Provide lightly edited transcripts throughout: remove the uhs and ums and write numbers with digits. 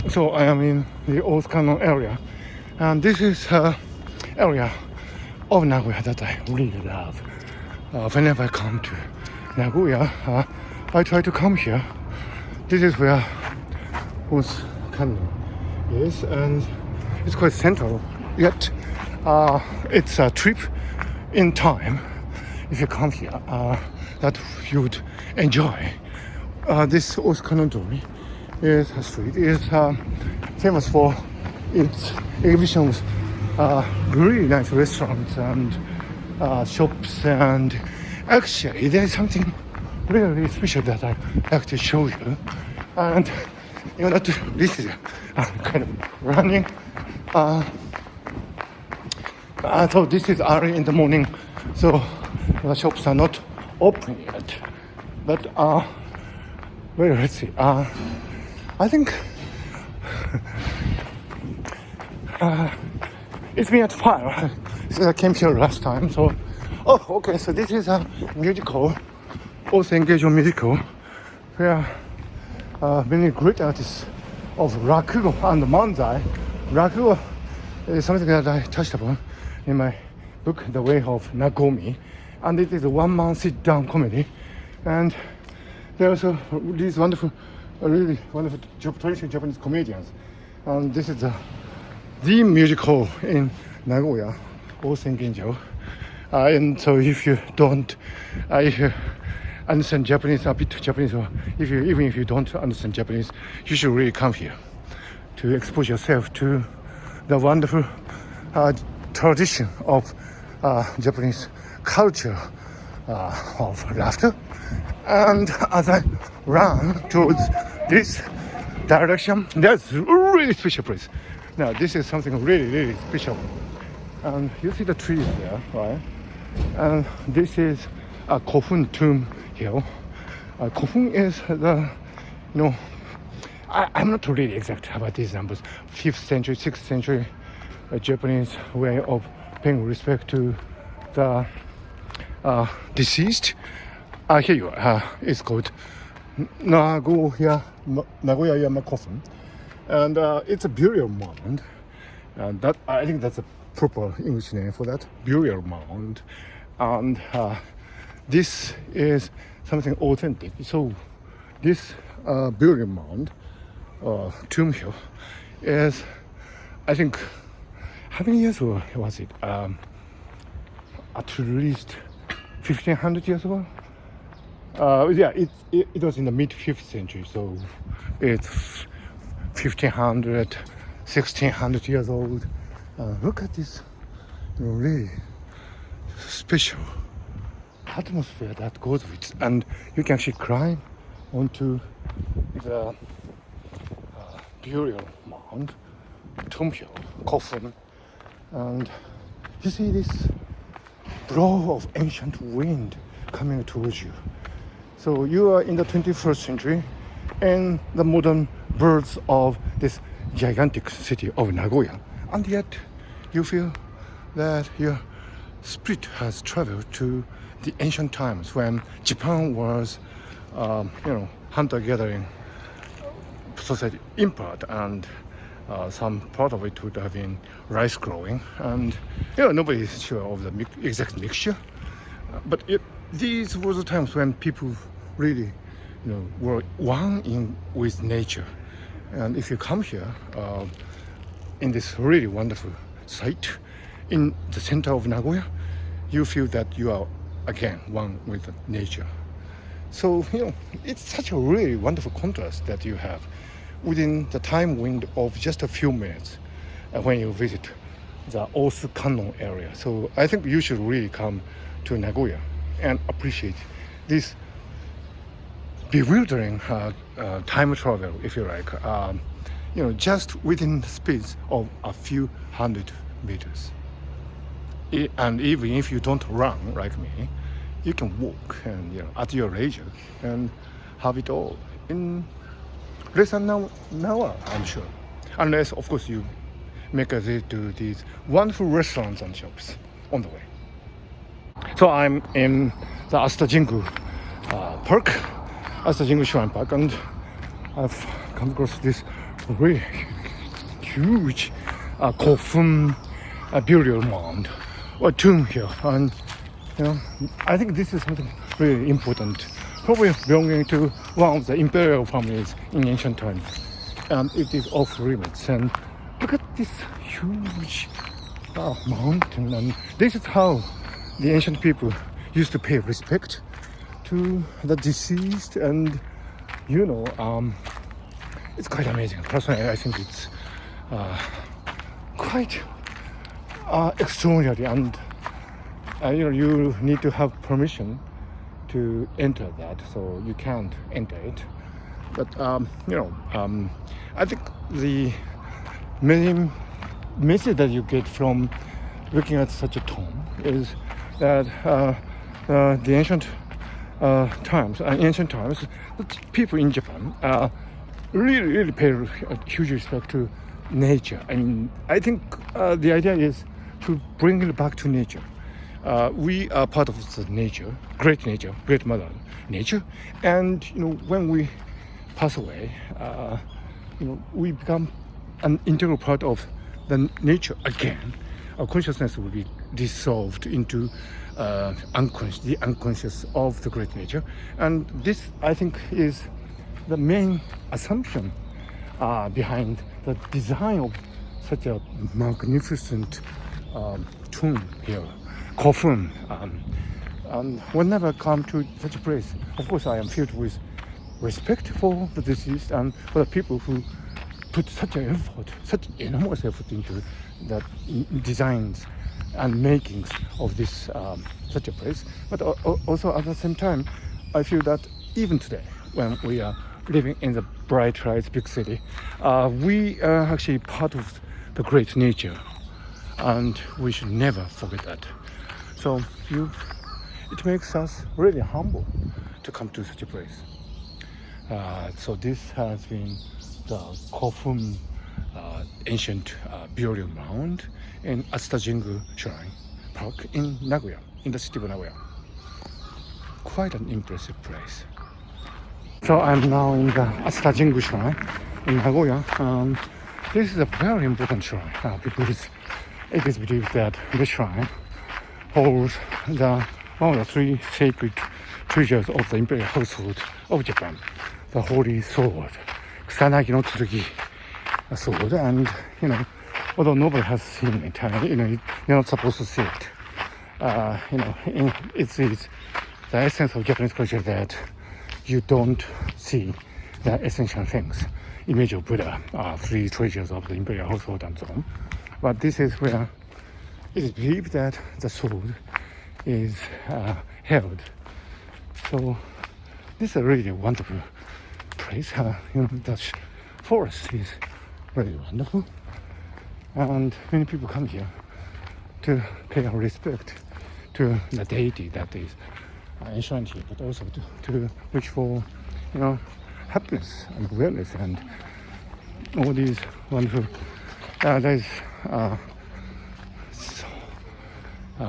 So I am in the Old Canon area, and this is area of Nagoya that I really love. Whenever I come to Nagoya, I try to come here. This is where Old Canon is, and it's quite central. Yet it's a trip in time. If you come here, that you would enjoy. This Old Canon is a street is famous for its exhibitions, really nice restaurants and shops, and actually there's something really, really special that I like to show you. And you know that this is kind of running. So this is early in the morning, so the shops are not open yet. But well, let's see. I think it's been at 5 since I came here last time. So, okay. So this is a musical, also engagement musical, where many great artists of rakugo and manzai. Rakugo is something that I touched upon in my book, The Way of Nagomi, and it is a one-man sit-down comedy. And there are also these wonderful, really wonderful traditional Japanese comedians. And this is the music hall in Nagoya, Osen Genjo. And so if you don't, if you understand Japanese, a bit Japanese, or even if you don't understand Japanese, you should really come here to expose yourself to the wonderful tradition of Japanese culture of laughter. And as I run towards this direction, there's a really special place. Now this is something really, really special. And you see the trees there, right? And this is a Kofun tomb hill. Kofun is the, I'm not really exact about these numbers. 5th century, 6th century Japanese way of paying respect to the deceased. Here you are. It's called Nagoya Yama Kofun, and it's a burial mound. And that, I think that's a proper English name for that, burial mound. And this is something authentic. So this burial mound, tomb hill, is, I think, how many years ago was it? At least 1500 years ago. Yeah, it was in the mid 5th century, so it's 1500, 1600 years old. Look at this, really special atmosphere that goes with it. And you can actually climb onto the burial mound, tomb hill, Kofun, and you see this blow of ancient wind coming towards you. So you are in the 21st century and the modern birds of this gigantic city of Nagoya, and yet you feel that your spirit has traveled to the ancient times when Japan was, hunter-gathering society in part, and some part of it would have been rice growing, and nobody is sure of the exact mixture. But these were the times when people really, were one with nature. And if you come here in this really wonderful site in the center of Nagoya, you feel that you are again one with nature. So it's such a really wonderful contrast that you have within the time window of just a few minutes when you visit the Osu Kannon area. So I think you should really come to Nagoya and appreciate this bewildering time travel, if you like, just within the space of a few hundred meters. And even if you don't run like me, you can walk and at your leisure and have it all in less than an hour, I'm sure. Unless, of course, you make a visit to these wonderful restaurants and shops on the way. So I'm in the Atsuta Jingu Park, Atsuta Jingu Shrine Park, and I've come across this really huge Kofun burial mound or tomb here. And I think this is something really important, probably belonging to one of the imperial families in ancient times. And it is off limits. And look at this huge mountain. And this is how the ancient people used to pay respect to the deceased. And it's quite amazing. Personally, I think it's quite extraordinary, and you need to have permission to enter that, so you can't enter it. But I think the main message that you get from looking at such a tomb is that the ancient times, the people in Japan really pay huge respect to nature. I mean, I think the idea is to bring it back to nature. We are part of the nature, great mother nature, and when we pass away, we become an integral part of the nature again. Our consciousness will be dissolved into the unconscious of the great nature, and this, I think, is the main assumption behind the design of such a magnificent tomb here, Kofun. And whenever I come to such a place, of course, I am filled with respect for the deceased and for the people who put such enormous effort into the designs and makings of this such a place. But also at the same time, I feel that even today, when we are living in the bright lights big city, we are actually part of the great nature, and we should never forget that. So it makes us really humble to come to such a place. So this has been the Kofun ancient burial mound in Atsuta Jingu Shrine Park in Nagoya, in the city of Nagoya. Quite an impressive place. So I'm now in the Atsuta Jingu Shrine in Nagoya. This is a very important shrine because it is believed that this shrine holds one of the three sacred treasures of the imperial household of Japan, the holy sword, Kusanagi no Tsurugi sword. And although nobody has seen it, you're not supposed to see it. It's the essence of Japanese culture that you don't see the essential things. Image of Buddha, three treasures of the imperial household, and so on. But this is where it is believed that the sword is held. So this is a really wonderful place. The forest is really wonderful, and many people come here to pay respect to the deity that is enshrined here, but also to wish for happiness and wellness and all these wonderful. There is a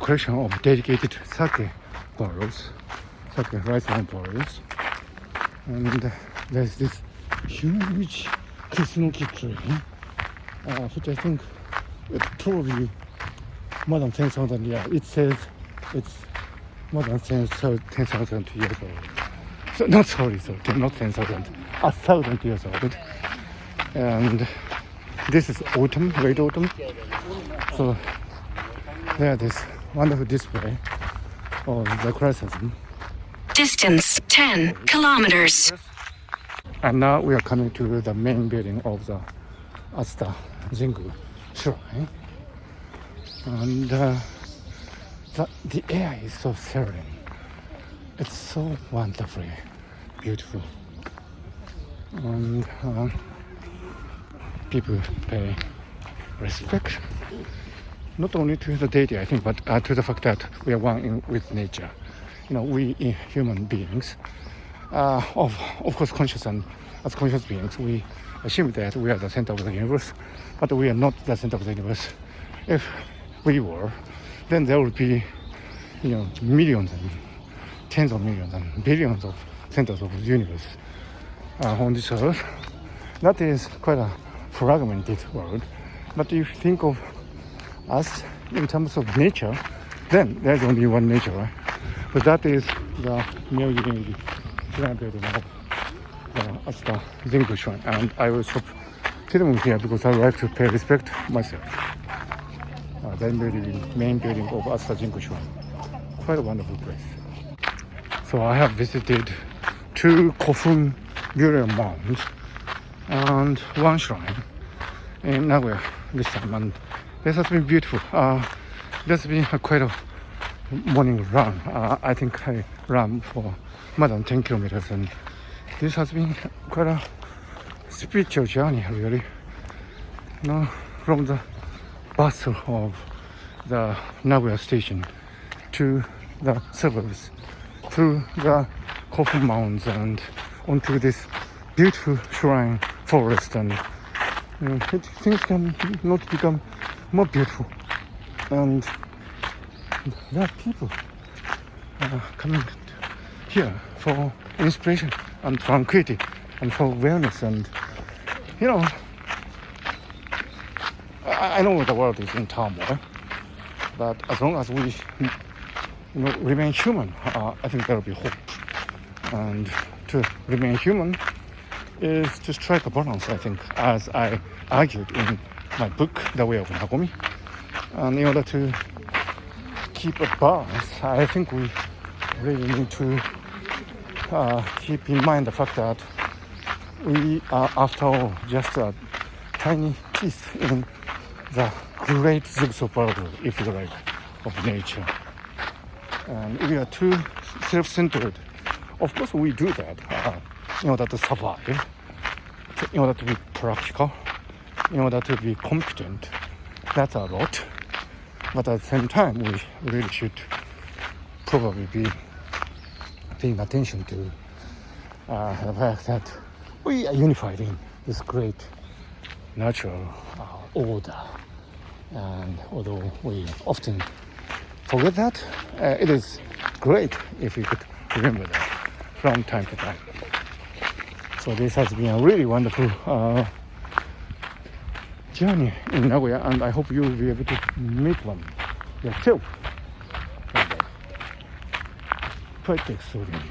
collection of dedicated sake bottles, sake rice wine bottles, and there's this huge Kusunoki tree, which I think it's probably more than 10,000 years. It says it's more than 10,000 years old. So, not 10,000, 1,000 years old. And this is autumn, late autumn. So there's this wonderful display of the chrysanthemum. Distance 10 kilometers. And now we are coming to the main building of the Atsuta Jingu Shrine. And the air is so serene. It's so wonderfully beautiful. And people pay respect not only to the deity, I think, but to the fact that we are one with nature. We human beings, of course, conscious, and as conscious beings, we assume that we are the center of the universe, but we are not the center of the universe. If we were, then there would be, millions and tens of millions and billions of centers of the universe on this earth. That is quite a fragmented world. But if you think of us in terms of nature, then there's only one nature, right? But that is the Myoji shrine building of the Atsuta Jingu shrine. And I will stop filming here because I would like to pay respect myself. The main building of Atsuta Jingu shrine. Quite a wonderful place. So I have visited 2 Kofun burial mounds and 1 shrine in Nagoya this time, and this has been beautiful. There's been quite a morning run. I think I ran for more than 10 kilometers, and this has been quite a spiritual journey, really. You know, from the bustle of the Nagoya station to the suburbs, through the Kofun mounds and onto this beautiful shrine forest, and you know, things can not become more beautiful. And there are people coming here for inspiration and tranquility and for wellness. And you know, I know the world is in turmoil, but as long as we remain human, I think there will be hope. And to remain human is to strike a balance, I think, as I argued in my book, The Way of Nagomi. And in order to keep a balance, I think we really need to keep in mind the fact that we are, after all, just a tiny piece in the great jigsaw puzzle, if you like, of nature. And we are too self-centered. Of course, we do that in order to survive, in order to be practical, in order to be competent. That's a lot. But at the same time, we really should probably be paying attention to the fact that we are unified in this great natural order. And although we often forget that, it is great if we could remember that from time to time. So this has been a really wonderful journey in Nagoya, and I hope you will be able to meet one yourself one day. Quite extraordinary.